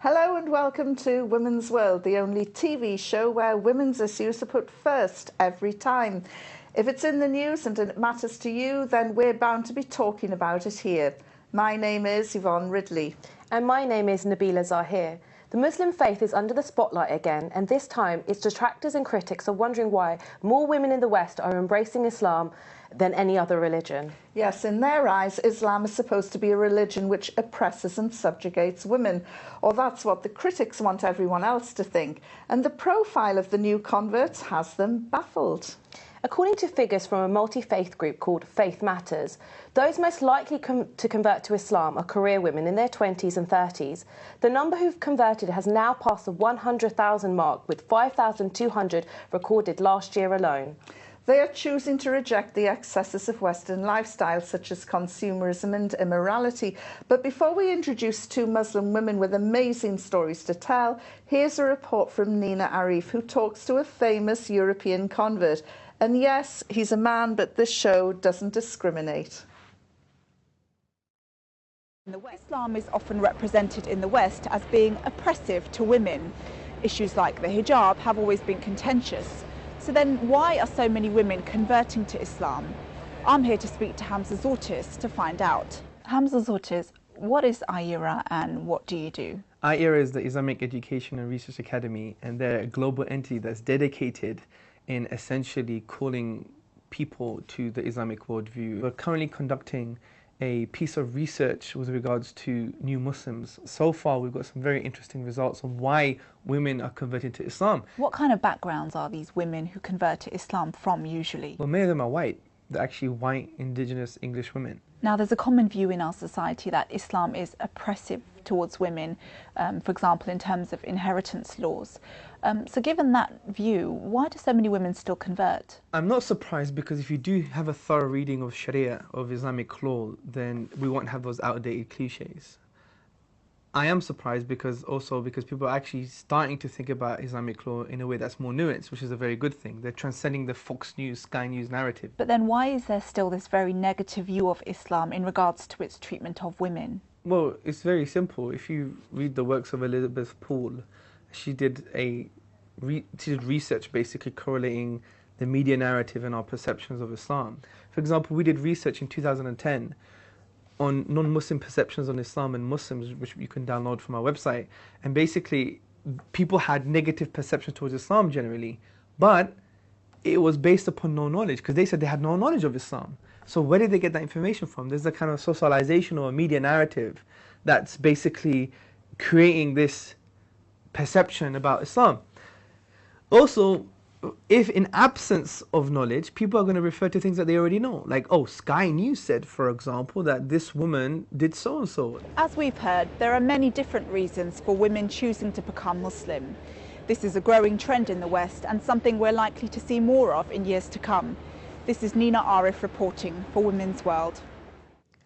Hello and welcome to Women's World, the only TV show where women's issues are put first every time. If it's in the news and it matters to you, then we're bound to be talking about it here. My name is Yvonne Ridley. And my name is Nabila Zahir. The Muslim faith is under the spotlight again, and this time its detractors and critics are wondering why more women in the West are embracing Islam than any other religion. Yes, in their eyes, Islam is supposed to be a religion which oppresses and subjugates women, or that's what the critics want everyone else to think, and the profile of the new converts has them baffled. According to figures from a multi-faith group called Faith Matters, those most likely to convert to Islam are career women in their 20s and 30s. The number who've converted has now passed the 100,000 mark, with 5,200 recorded last year alone. They are choosing to reject the excesses of Western lifestyle, such as consumerism and immorality. But before we introduce two Muslim women with amazing stories to tell, here's a report from Nina Arif, who talks to a famous European convert. And yes, he's a man, but this show doesn't discriminate. Islam is often represented in the West as being oppressive to women. Issues like the hijab have always been contentious. So then why are so many women converting to Islam? I'm here to speak to Hamza Zortis to find out. Hamza Zortis, what is IERA and what do you do? IERA is the Islamic Education and Research Academy, and they're a global entity that's dedicated in essentially calling people to the Islamic worldview. We're currently conducting a piece of research with regards to new Muslims. So far, we've got some very interesting results on why women are converting to Islam. What kind of backgrounds are these women who convert to Islam from usually? Well, many of them are white. They're actually white, indigenous English women. Now, there's a common view in our society that Islam is oppressive towards women, for example, in terms of inheritance laws. So given that view, why do so many women still convert? I'm not surprised, because if you do have a thorough reading of Sharia, of Islamic law, then we won't have those outdated cliches. I am surprised because people are actually starting to think about Islamic law in a way that's more nuanced, which is a very good thing. They're transcending the Fox News, Sky News narrative. But then why is there still this very negative view of Islam in regards to its treatment of women? Well, it's very simple. If you read the works of Elizabeth Paul, she did research basically correlating the media narrative and our perceptions of Islam. For example, we did research in 2010 on non-Muslim perceptions on Islam and Muslims, which you can download from our website. And basically, people had negative perceptions towards Islam generally, but it was based upon no knowledge, because they said they had no knowledge of Islam. So where did they get that information from? There's a kind of socialization or a media narrative that's basically creating this perception about Islam. Also, if in absence of knowledge, people are going to refer to things that they already know. Like, oh, Sky News said, for example, that this woman did so-and-so. As we've heard, there are many different reasons for women choosing to become Muslim. This is a growing trend in the West and something we're likely to see more of in years to come. This is Nina Arif reporting for Women's World.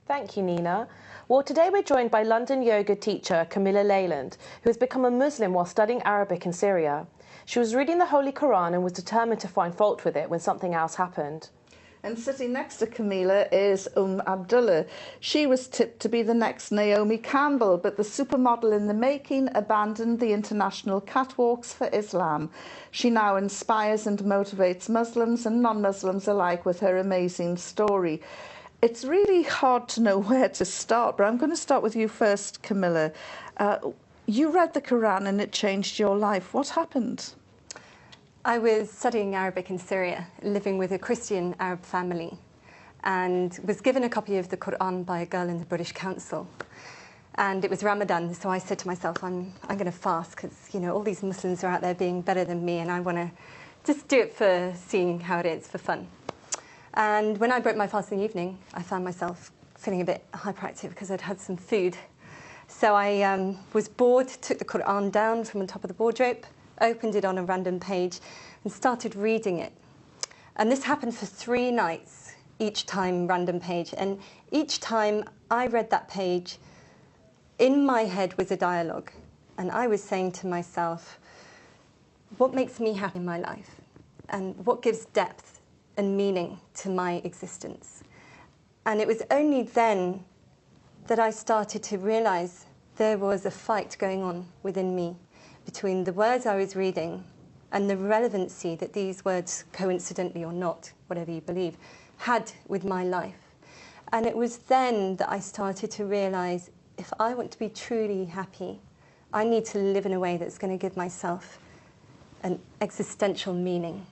Thank you, Nina. Well, today we're joined by London yoga teacher Camilla Leyland, who has become a Muslim while studying Arabic in Syria. She was reading the Holy Quran and was determined to find fault with it when something else happened. And sitting next to Camilla is Abdullah. She was tipped to be the next Naomi Campbell, but the supermodel in the making abandoned the international catwalks for Islam. She now inspires and motivates Muslims and non-Muslims alike with her amazing story. It's really hard to know where to start, but I'm going to start with you first, Camilla. You read the Quran and it changed your life. What happened? I was studying Arabic in Syria, living with a Christian Arab family, and was given a copy of the Quran by a girl in the British Council. And it was Ramadan, so I said to myself, I'm going to fast, because all these Muslims are out there being better than me, and I want to just do it for seeing how it is, for fun. And when I broke my fast in the evening, I found myself feeling a bit hyperactive because I'd had some food. So I was bored, took the Quran down from the top of the wardrobe, opened it on a random page and started reading it. And this happened for 3 nights, each time random page. And each time I read that page, in my head was a dialogue. And I was saying to myself, what makes me happy in my life? And what gives depth and meaning to my existence? And it was only then that I started to realize there was a fight going on within me between the words I was reading and the relevancy that these words, coincidentally or not, whatever you believe, had with my life. And it was then that I started to realise, if I want to be truly happy, I need to live in a way that's going to give myself an existential meaning.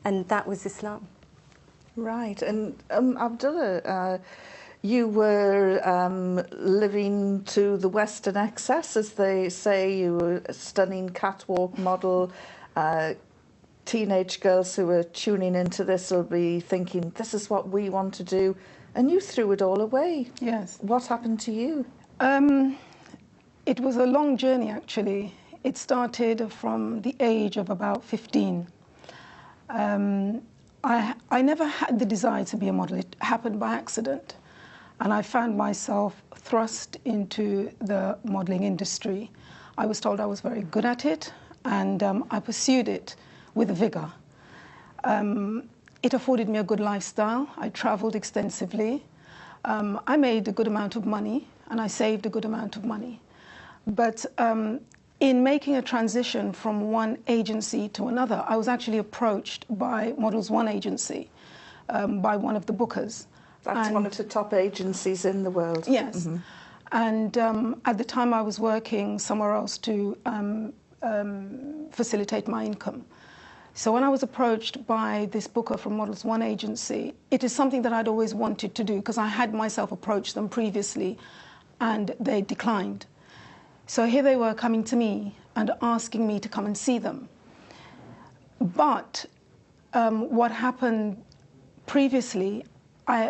And that was Islam. Right. And Abdullah, you were living to the Western excess, as they say. You were a stunning catwalk model. Teenage girls who are tuning into this will be thinking, this is what we want to do. And you threw it all away. Yes. What happened to you? It was a long journey, actually. It started from the age of about 15. I never had the desire to be a model. It happened by accident. And I found myself thrust into the modeling industry. I was told I was very good at it, and I pursued it with vigor. It afforded me a good lifestyle. I traveled extensively. I made a good amount of money, and I saved a good amount of money. But in making a transition from one agency to another, I was actually approached by Models One agency, by one of the bookers. That's one of the top agencies in the world. Yes. Mm-hmm. And at the time I was working somewhere else to facilitate my income. So when I was approached by this booker from Models One agency, it is something that I'd always wanted to do, because I had myself approached them previously and they declined. So here they were coming to me and asking me to come and see them. But what happened previously,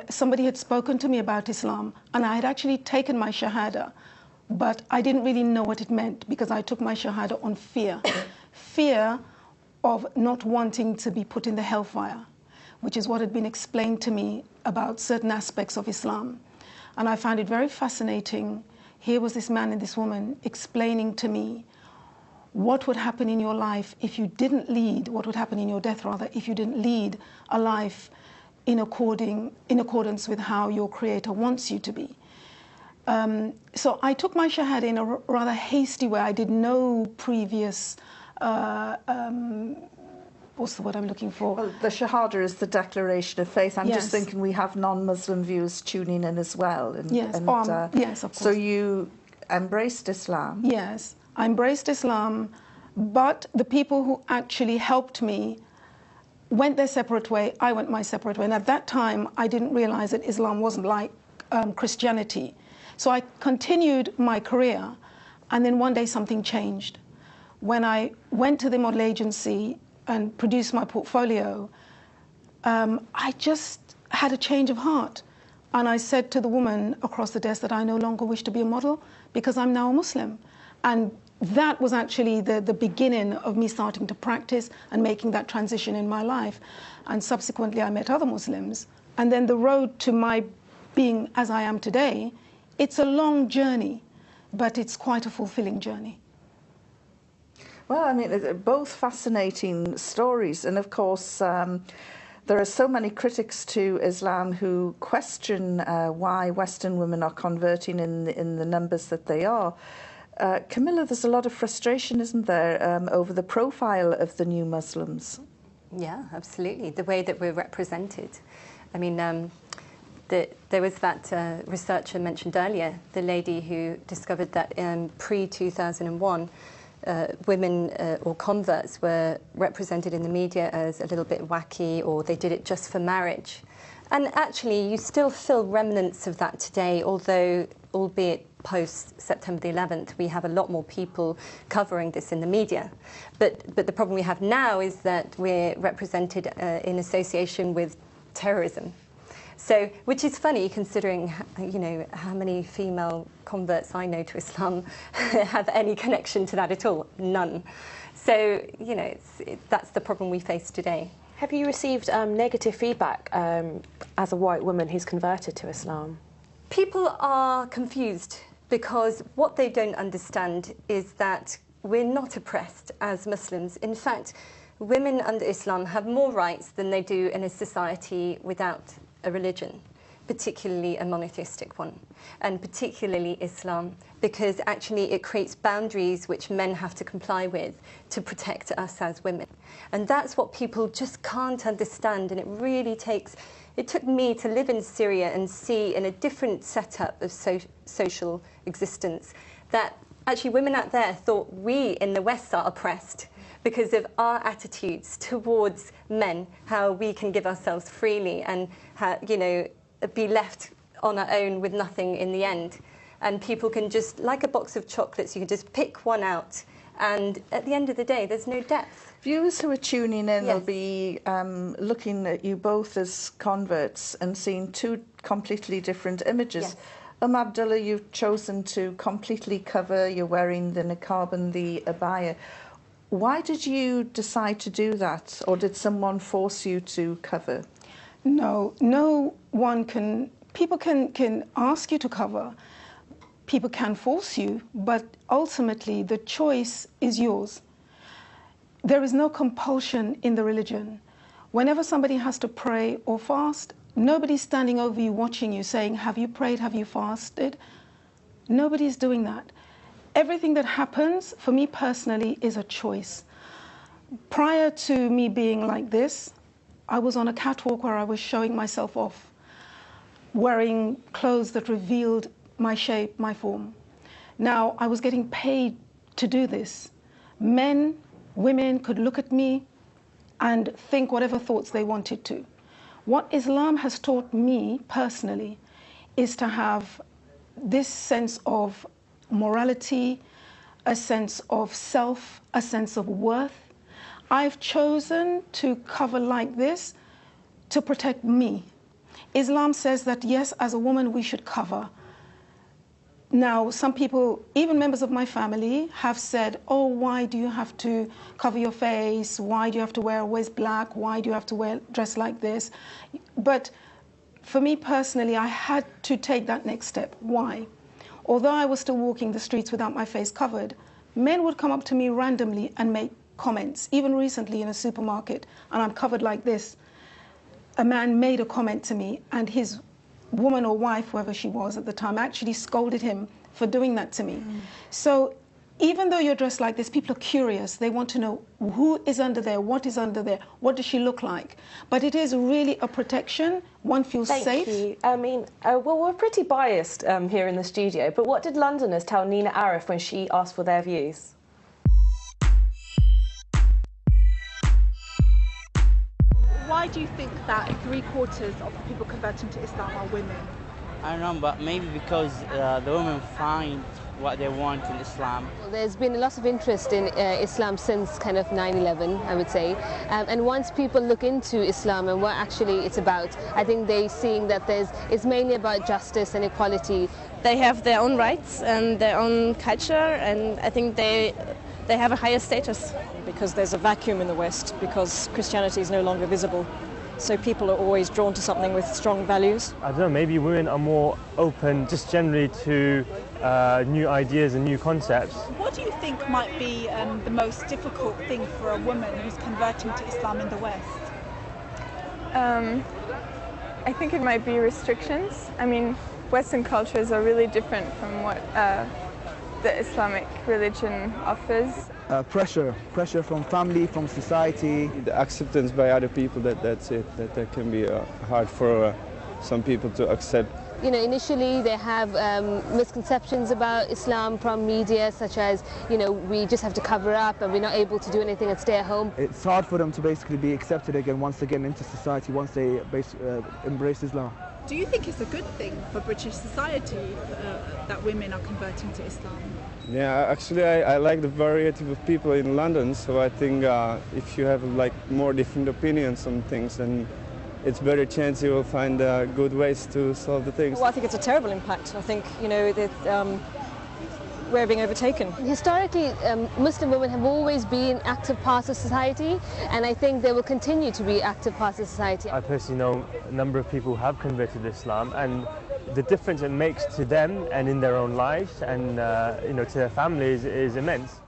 somebody had spoken to me about Islam, and I had actually taken my Shahada, but I didn't really know what it meant, because I took my Shahada on fear. Fear of not wanting to be put in the hellfire, which is what had been explained to me about certain aspects of Islam. And I found it very fascinating. Here was this man and this woman explaining to me what would happen in your life if you didn't lead, what would happen in your death, rather, if you didn't lead a life in accordance with how your Creator wants you to be. So I took my Shahada in a rather hasty way. I did no previous, what's the word I'm looking for? Well, the Shahada is the declaration of faith. I'm Yes. just thinking we have non-Muslim viewers tuning in as well. And, Yes, yes, of course. So you embraced Islam. Yes, I embraced Islam, but the people who actually helped me went their separate way, I went my separate way. And at that time, I didn't realize that Islam wasn't like Christianity. So I continued my career, and then one day something changed. When I went to the model agency and produced my portfolio, I just had a change of heart. And I said to the woman across the desk that I no longer wish to be a model because I'm now a Muslim. And that was actually the beginning of me starting to practice and making that transition in my life. And subsequently, I met other Muslims. And then the road to my being as I am today, it's a long journey, but it's quite a fulfilling journey. Well, I mean, both fascinating stories. And of course, there are so many critics to Islam who question why Western women are converting in the numbers that they are. Camilla, there's a lot of frustration, isn't there, over the profile of the new Muslims? Yeah, absolutely. The way that we're represented. I mean, there was that researcher mentioned earlier, the lady who discovered that pre-2001, women or converts were represented in the media as a little bit wacky, or they did it just for marriage. And actually, you still feel remnants of that today, although, albeit post-September the 11th, we have a lot more people covering this in the media. But the problem we have now is that we're represented in association with terrorism. So, which is funny considering, you know, how many female converts I know to Islam have any connection to that at all. None. So, you know, that's the problem we face today. Have you received negative feedback as a white woman who's converted to Islam? People are confused because what they don't understand is that we're not oppressed as Muslims. In fact, women under Islam have more rights than they do in a society without a religion. particularly a monotheistic one, and particularly Islam, because actually it creates boundaries which men have to comply with to protect us as women. And that's what people just can't understand, and it took me to live in Syria and see in a different setup of social existence that actually women out there thought we in the West are oppressed because of our attitudes towards men, how we can give ourselves freely and how, be left on our own with nothing in the end. And people can just, like a box of chocolates, you can just pick one out, and at the end of the day, there's no depth. Viewers who are tuning in Yes. will be looking at you both as converts and seeing two completely different images. Yes. Abdullah, you've chosen to completely cover, you're wearing the niqab and the abaya. Why did you decide to do that, or did someone force you to cover? No one can. People can ask you to cover. People can force you, but ultimately the choice is yours. There is no compulsion in the religion. Whenever somebody has to pray or fast, nobody's standing over you watching you saying, have you prayed, have you fasted? Nobody's doing that. Everything that happens, for me personally, is a choice. Prior to me being like this, I was on a catwalk where I was showing myself off, wearing clothes that revealed my shape, my form. Now, I was getting paid to do this. Men, women could look at me and think whatever thoughts they wanted to. What Islam has taught me personally is to have this sense of morality, a sense of self, a sense of worth. I've chosen to cover like this to protect me. Islam says that, yes, as a woman, we should cover. Now, some people, even members of my family, have said, oh, why do you have to cover your face? Why do you have to wear always black? Why do you have to dress like this? But for me personally, I had to take that next step. Why? Although I was still walking the streets without my face covered, men would come up to me randomly and make comments. Even recently in a supermarket, and I'm covered like this, a man made a comment to me, and his woman or wife, whoever she was at the time, actually scolded him for doing that to me. So even though you're dressed like this, people are curious. They want to know who is under there, what is under there, what does she look like? But it is really a protection. One feels safe. Thank you. I mean, well, we're pretty biased here in the studio, but what did Londoners tell Nina Arif when she asked for their views? Why do you think that 3/4 of the people converting to Islam are women? I don't know, but maybe because the women find what they want in Islam. There's been a lot of interest in Islam since kind of 9/11, I would say. And once people look into Islam and what actually it's about, I think they're seeing that it's mainly about justice and equality. They have their own rights and their own culture, and I think they have a higher status. Because there's a vacuum in the West, because Christianity is no longer visible. So people are always drawn to something with strong values. I don't know, maybe women are more open just generally to new ideas and new concepts. What do you think might be the most difficult thing for a woman who's converting to Islam in the West? I think it might be restrictions. I mean, Western cultures are really different from what the Islamic religion offers. Pressure from family, from society. The acceptance by other people, that's it. That can be hard for some people to accept. You know, initially they have misconceptions about Islam from media, such as, you know, we just have to cover up and we're not able to do anything and stay at home. It's hard for them to basically be accepted again once they get into society, once they embrace Islam. Do you think it's a good thing for British society that women are converting to Islam? Yeah, actually I like the variety of people in London, so I think if you have like more different opinions on things, then it's better chance you will find good ways to solve the things. Well, I think it's a terrible impact. I think, you know, that we're being overtaken. Historically, Muslim women have always been active parts of society, and I think they will continue to be active parts of society. I personally know a number of people who have converted to Islam, and the difference it makes to them and in their own lives and you know, to their families is immense.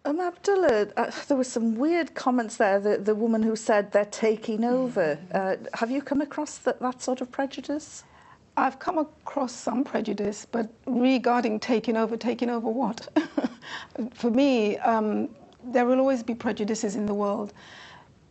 Abdullah, there were some weird comments there, the woman who said they're taking over. Have you come across that sort of prejudice? I've come across some prejudice, but regarding taking over what? For me, there will always be prejudices in the world.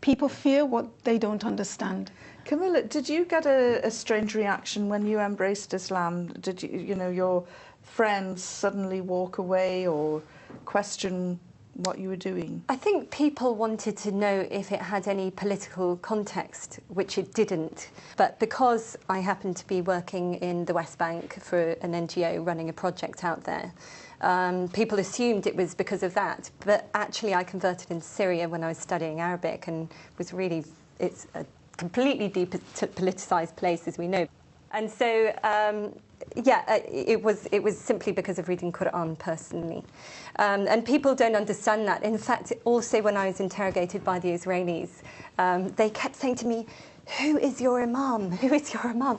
People fear what they don't understand. Camilla, did you get a strange reaction when you embraced Islam? Did your friends suddenly walk away or question what you were doing? I think people wanted to know if it had any political context, which it didn't. But because I happened to be working in the West Bank for an NGO running a project out there, people assumed it was because of that. But actually I converted in Syria when I was studying Arabic, and was really, it's a completely depoliticised place, as we know. And so, it was simply because of reading Quran personally. And people don't understand that. In fact, also when I was interrogated by the Israelis, they kept saying to me, "Who is your imam? Who is your imam?"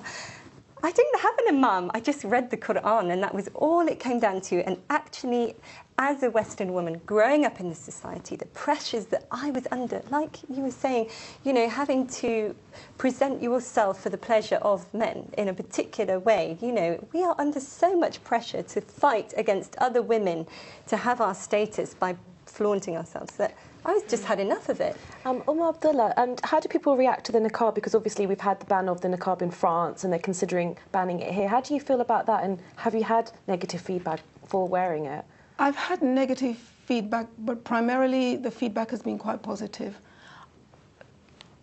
I didn't have an imam. I just read the Quran, and that was all it came down to. And actually, as a Western woman growing up in this society, the pressures that I was under, like you were saying, having to present yourself for the pleasure of men in a particular way, we are under so much pressure to fight against other women, to have our status by flaunting ourselves, that I just had enough of it. Abdullah, and how do people react to the niqab? Because obviously we've had the ban of the niqab in France and they're considering banning it here. How do you feel about that, and have you had negative feedback for wearing it? I've had negative feedback, but primarily the feedback has been quite positive.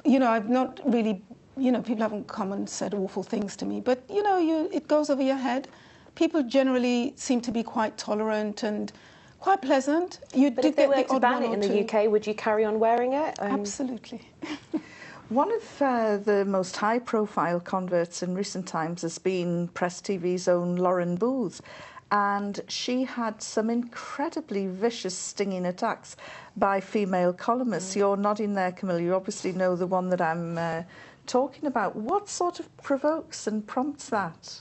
I've not really, people haven't come and said awful things to me, but, it goes over your head. People generally seem to be quite tolerant and quite pleasant. But if they were to ban it in the UK, would you carry on wearing it? Absolutely. One of the most high-profile converts in recent times has been Press TV's own Lauren Booth. And she had some incredibly vicious, stinging attacks by female columnists. You're nodding there, Camilla. You obviously know the one that I'm talking about. What sort of provokes and prompts that?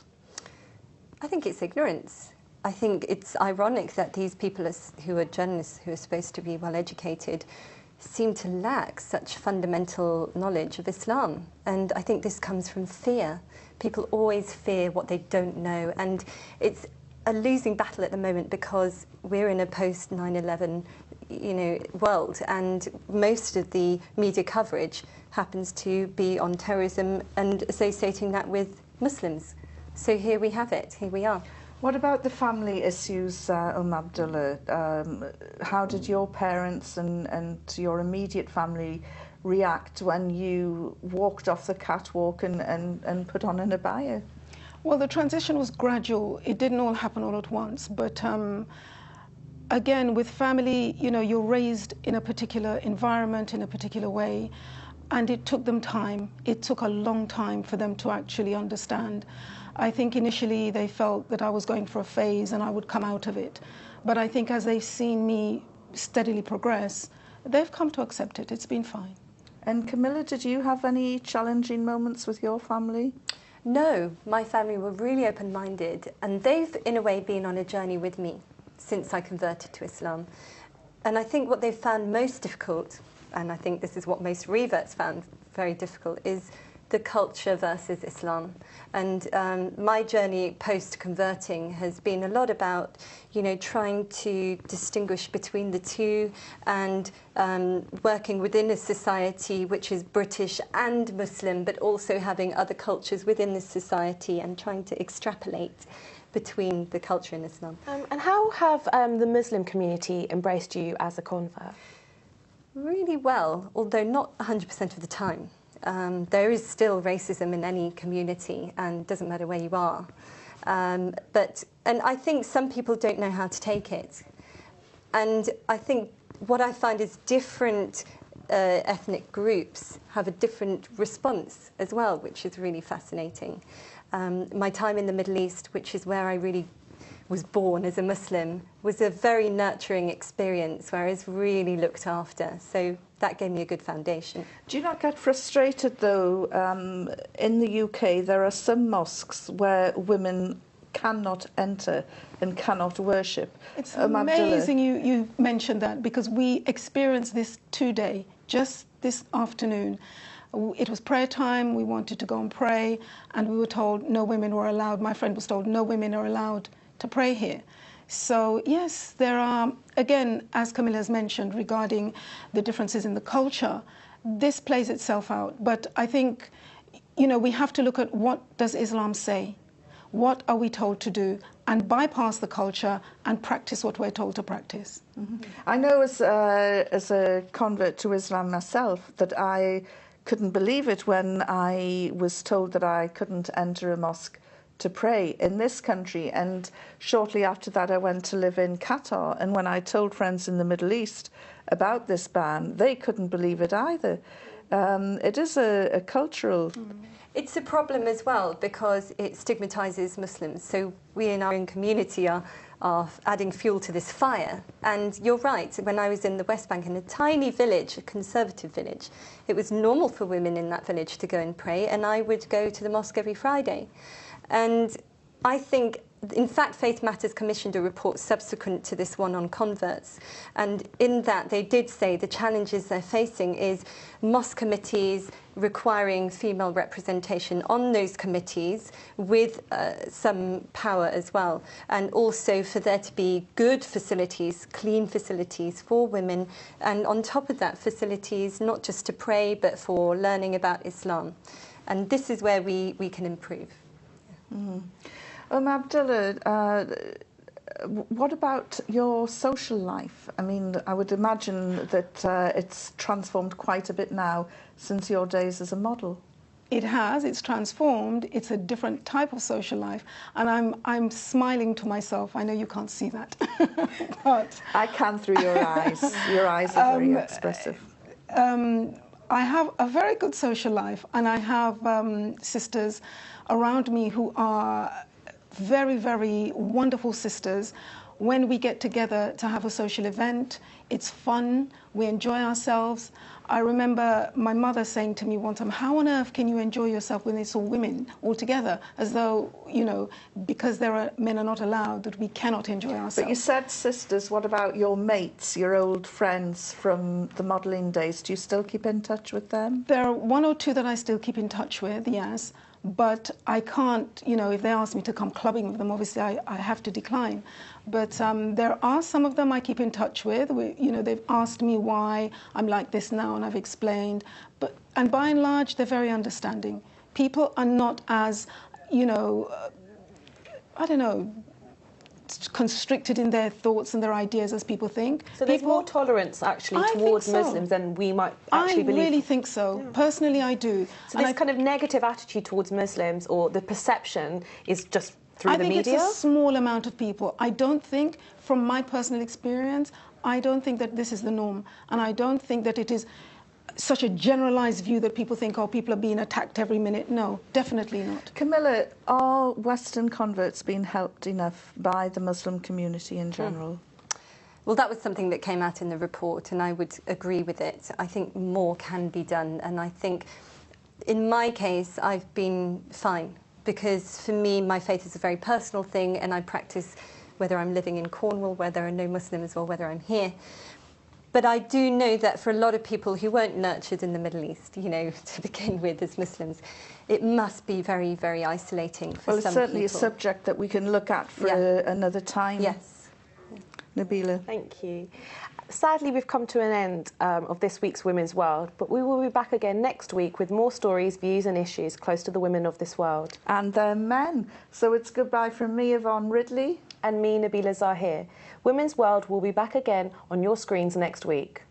I think it's ignorance. I think it's ironic that these people who are journalists, who are supposed to be well-educated, seem to lack such fundamental knowledge of Islam. And I think this comes from fear. People always fear what they don't know. And it's a losing battle at the moment, because we're in a post 9/11 world, and most of the media coverage happens to be on terrorism and associating that with Muslims. So here we have it, here we are. What about the family issues, Abdullah? How did your parents and your immediate family react when you walked off the catwalk and put on an abaya? Well, the transition was gradual. It didn't all happen all at once. But again, with family, you're raised in a particular environment, in a particular way, and it took them time. It took a long time for them to actually understand. I think initially they felt that I was going for a phase and I would come out of it. But I think as they've seen me steadily progress, they've come to accept it. It's been fine. And Camilla, did you have any challenging moments with your family? No, my family were really open-minded, and they've, in a way, been on a journey with me since I converted to Islam. And I think what they've found most difficult, and I think this is what most reverts found very difficult, is the culture versus Islam. And my journey post-converting has been a lot about, trying to distinguish between the two, and working within a society which is British and Muslim, but also having other cultures within this society, and trying to extrapolate between the culture in Islam. And how have the Muslim community embraced you as a convert? Really well, although not 100% of the time. There is still racism in any community, and it doesn't matter where you are. And I think some people don't know how to take it. And I think what I find is different ethnic groups have a different response as well, which is really fascinating. My time in the Middle East, which is where I really was born as a Muslim, was a very nurturing experience where I was really looked after. So that gave me a good foundation. Do you not get frustrated, though? In the UK, there are some mosques where women cannot enter and cannot worship. It's amazing you mentioned that, because we experienced this today, just this afternoon. It was prayer time, we wanted to go and pray, and we were told no women were allowed. My friend was told no women are allowed to pray here. So yes, there are, again, as Camilla has mentioned, regarding the differences in the culture, this plays itself out. But I think, you know, we have to look at what does Islam say? What are we told to do? And bypass the culture and practice what we're told to practice. Mm-hmm. I know as a convert to Islam myself that I couldn't believe it when I was told that I couldn't enter a mosque to pray in this country, and shortly after that I went to live in Qatar, and when I told friends in the Middle East about this ban, they couldn't believe it either. It is a cultural... It's a problem as well because it stigmatises Muslims. So we in our own community are adding fuel to this fire. And you're right, when I was in the West Bank in a tiny village, a conservative village, it was normal for women in that village to go and pray, and I would go to the mosque every Friday. And I think, in fact, Faith Matters commissioned a report subsequent to this one on converts. And in that, they did say the challenges they're facing is mosque committees requiring female representation on those committees with some power as well. And also for there to be good facilities, clean facilities for women. And on top of that, facilities not just to pray, but for learning about Islam. And this is where we can improve. Abdullah, what about your social life? I mean, I would imagine that it's transformed quite a bit now since your days as a model. It has, it's transformed. It's a different type of social life. And I'm smiling to myself. I know you can't see that. But I can through your eyes. Your eyes are very expressive. I have a very good social life, and I have sisters around me who are very, very wonderful sisters. When we get together to have a social event, it's fun, we enjoy ourselves. I remember my mother saying to me one time, how on earth can you enjoy yourself when it's all women all together? As though, you know, because men are not allowed, that we cannot enjoy ourselves. But you said sisters, what about your mates, your old friends from the modelling days? Do you still keep in touch with them? There are one or two that I still keep in touch with, yes. But I can't, you know, if they ask me to come clubbing with them, obviously I have to decline. But there are some of them I keep in touch with. You know, they've asked me why I'm like this now, and I've explained. And by and large, they're very understanding. People are not as, you know, I don't know, constricted in their thoughts and their ideas as people think. So there's more tolerance actually towards Muslims than we might actually believe. I really think so. Yeah. Personally, I do. So this kind of negative attitude towards Muslims, or the perception, is just through the media? I think it's a small amount of people. I don't think, from my personal experience, I don't think that this is the norm. And I don't think that it is such a generalised view that people think, oh, people are being attacked every minute. No, definitely not. Camilla, are Western converts being helped enough by the Muslim community in general? Well, that was something that came out in the report, and I would agree with it. I think more can be done, and I think in my case, I've been fine, because for me, my faith is a very personal thing, and I practice whether I'm living in Cornwall, where there are no Muslims, or whether I'm here. But I do know that for a lot of people who weren't nurtured in the Middle East, you know, to begin with as Muslims, it must be very, very isolating for some people. Well, it's certainly a subject that we can look at for another time. Yes. Nabila. Thank you. Sadly, we've come to an end of this week's Women's World, but we will be back again next week with more stories, views and issues close to the women of this world. And their men. So it's goodbye from me, Yvonne Ridley. And me, Nabila Zahir. Women's World will be back again on your screens next week.